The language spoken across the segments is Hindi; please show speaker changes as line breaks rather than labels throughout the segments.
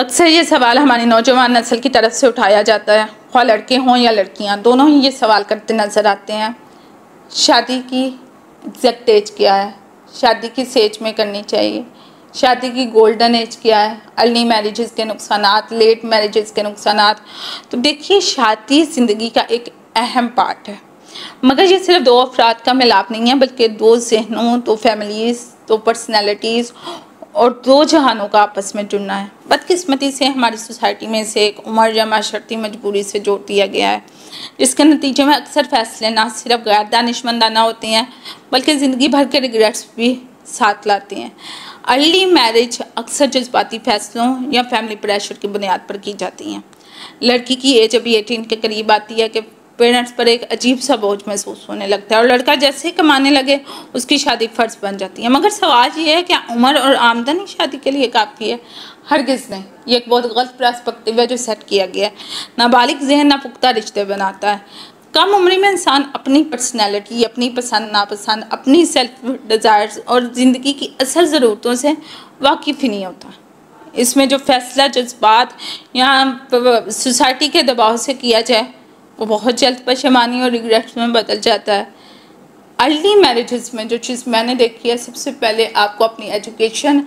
अक्सर ये सवाल हमारी नौजवान नस्ल की तरफ से उठाया जाता है, ख्वाह लड़के हों या लड़कियां, दोनों ही ये सवाल करते नज़र आते हैं, शादी की एग्जैक्ट एज क्या है, शादी किस एज में करनी चाहिए, शादी की गोल्डन एज क्या है, अर्ली मैरिजेस के नुकसानात, लेट मैरिजेस के नुकसानात। तो देखिए, शादी ज़िंदगी का एक अहम पार्ट है, मगर ये सिर्फ दो अफराद का मिलाप नहीं है, बल्कि दो जहनों, दो फैमिलीज़, दो पर्सनैलिटीज़ और दो जहानों का आपस में जुड़ना है। बदकिस्मती से हमारी सोसाइटी में से एक उम्र या माशरती मजबूरी से जोड़ दिया गया है, जिसके नतीजे में अक्सर फैसले ना सिर्फ गैर दानिशमंदाना होते हैं, बल्कि ज़िंदगी भर के रिग्रेट्स भी साथ लाते हैं। अर्ली मैरिज अक्सर जज्बाती फैसलों या फैमिली प्रेशर की बुनियाद पर की जाती हैं। लड़की की एज अभी 18 के करीब आती है कि पेरेंट्स पर एक अजीब सा बोझ महसूस होने लगता है और लड़का जैसे ही कमाने लगे उसकी शादी फ़र्ज बन जाती है। मगर सवाल ये है, क्या उम्र और आमदनी शादी के लिए काफ़ी है? हरगिज़ नहीं। ये एक बहुत गलत पर्सपेक्टिव है जो सेट किया गया है। नाबालिग जहन ना पुख्ता रिश्ते बनाता है। कम उम्र में इंसान अपनी पर्सनैलिटी, अपनी पसंद नापसंद, अपनी सेल्फ डिज़ायर्स और ज़िंदगी की असल ज़रूरतों से वाकिफ़ ही नहीं होता। इसमें जो फैसला जज्बात या सोसाइटी के दबाव से किया जाए वो बहुत जल्द पशेमानी और रिग्रेट्स में बदल जाता है। अर्ली मैरिजेस में जो चीज़ मैंने देखी है, सबसे पहले आपको अपनी एजुकेशन,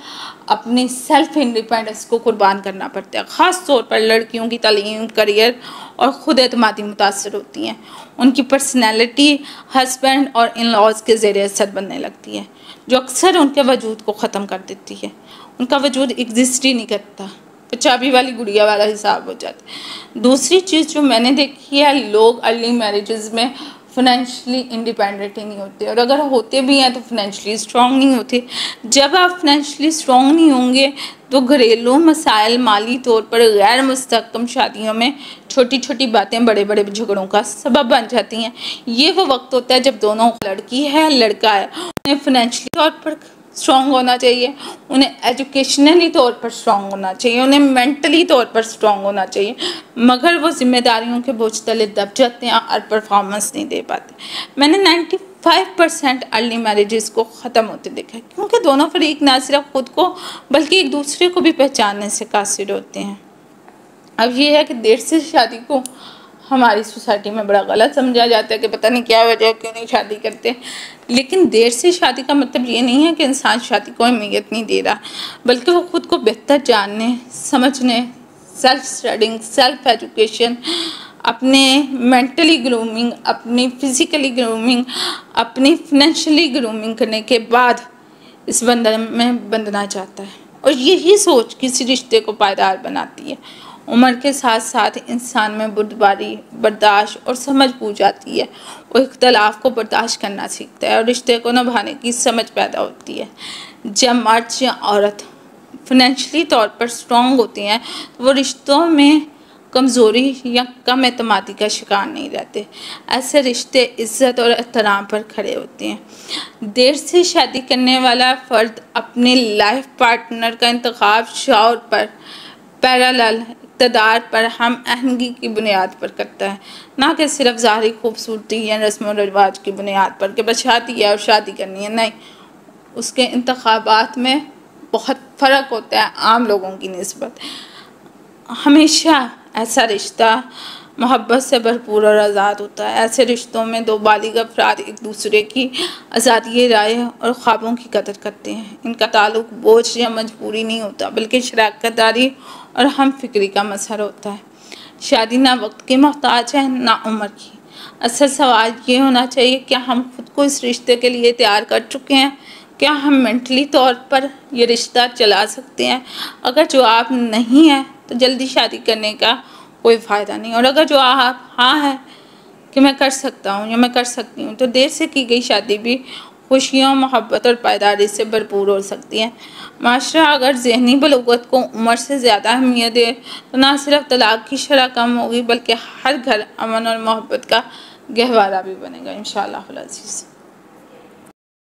अपनी सेल्फ इंडिपेंडेंस को कुर्बान करना पड़ता है। ख़ास तौर पर लड़कियों की तालीम, करियर और ख़ुद एतमादी मुतासर होती हैं। उनकी पर्सनैलिटी हस्बैंड और इन लॉज के ज़ेरे असर बनने लगती है, जो अक्सर उनके वजूद को ख़त्म कर देती है। उनका वजूद एग्जिस्ट ही नहीं करता, चाबी वाली गुड़िया वाला हिसाब हो जाता है। दूसरी चीज़ जो मैंने देखी है, लोग अर्ली मैरिजेस में फाइनेंशियली इंडिपेंडेंट ही नहीं होते, और अगर होते भी हैं तो फाइनेंशियली स्ट्रॉन्ग नहीं होते। जब आप फाइनेंशियली स्ट्रॉन्ग नहीं होंगे तो घरेलू मसाइल, माली तौर पर गैर मुस्तहकम शादियों में छोटी छोटी बातें बड़े बड़े झगड़ों का सबब बन जाती हैं। ये वो वक्त होता है जब दोनों, लड़की है लड़का है, उन्हें फाइनेंशियली तौर पर स्ट्रॉन्ग होना चाहिए, उन्हें एजुकेशनली तौर पर स्ट्रॉन्ग होना चाहिए, उन्हें मेंटली तौर पर स्ट्रॉन्ग होना चाहिए, मगर वो जिम्मेदारियों के बोझ तले दब जाते हैं और परफॉर्मेंस नहीं दे पाते। मैंने 95% अर्ली मैरिजेस को ख़त्म होते देखा है, क्योंकि दोनों फरीक ना सिर्फ खुद को बल्कि एक दूसरे को भी पहचानने से कासिर होते हैं। अब ये है कि देर से शादी को हमारी सोसाइटी में बड़ा गलत समझा जाता है कि पता नहीं क्या वजह, क्यों नहीं शादी करते। लेकिन देर से शादी का मतलब ये नहीं है कि इंसान शादी को अहमियत नहीं दे रहा, बल्कि वो खुद को बेहतर जानने, समझने, सेल्फ स्टडिंग, सेल्फ एजुकेशन, अपने मेंटली ग्रूमिंग, अपनी फिज़िकली ग्रूमिंग, अपनी फाइनेंशियली ग्रूमिंग करने के बाद इस बंधन में बंधना चाहता है। और यही सोच किसी रिश्ते को पायदार बनाती है। उम्र के साथ साथ इंसान में बुर्दबारी, बर्दाश्त और समझ बूझ जाती है। वो इख्तलाफ को बर्दाश्त करना सीखता है और रिश्ते को निभाने की समझ पैदा होती है। जब मर्द या औरत फाइनेंशियली तौर पर स्ट्रॉन्ग होती हैं तो वो रिश्तों में कमज़ोरी या कम एतमादी का शिकार नहीं रहते। ऐसे रिश्ते इज़्ज़त और एहतराम पर खड़े होते हैं। देर से शादी करने वाला फ़र्द अपने लाइफ पार्टनर का इंतखाब शौर पर, पैरेलल इक़्तिदार पर, हम आहंगी की बुनियाद पर करता है, ना कि सिर्फ ज़ाहिरी खूबसूरती या रस्म व रिवाज की बुनियाद पर कि बस शादी है और शादी करनी है। नहीं, उसके इंतखाबात में बहुत फ़र्क होता है आम लोगों की निस्बत। हमेशा ऐसा रिश्ता मोहब्बत से भरपूर और आज़ाद होता है। ऐसे रिश्तों में दो बालिग अफराद एक दूसरे की आज़ादी राय और ख्वाबों की कदर करते हैं। इनका ताल्लुक बोझ या मजबूरी नहीं होता, बल्कि शराकतदारी और हम फिक्री का मसहर होता है। शादी ना वक्त की मोहताज है, ना उम्र की। असल सवाल ये होना चाहिए, क्या हम खुद को इस रिश्ते के लिए तैयार कर चुके हैं? क्या हम मेंटली तौर पर ये रिश्ता चला सकते हैं? अगर जवाब नहीं है तो जल्दी शादी करने का कोई फ़ायदा नहीं, और अगर जवाब हाँ है कि मैं कर सकता हूँ या मैं कर सकती हूँ, तो देर से की गई शादी भी खुशियों, मोहब्बत और पायदारी से भरपूर हो सकती है। माशरा अगर ज़हनी बलूगत को उम्र से ज़्यादा अहमियत दे तो ना सिर्फ तलाक की शरह कम होगी, बल्कि हर घर अमन और मोहब्बत का गहवारा भी बनेगा इंशाअल्लाह अज़ीज़।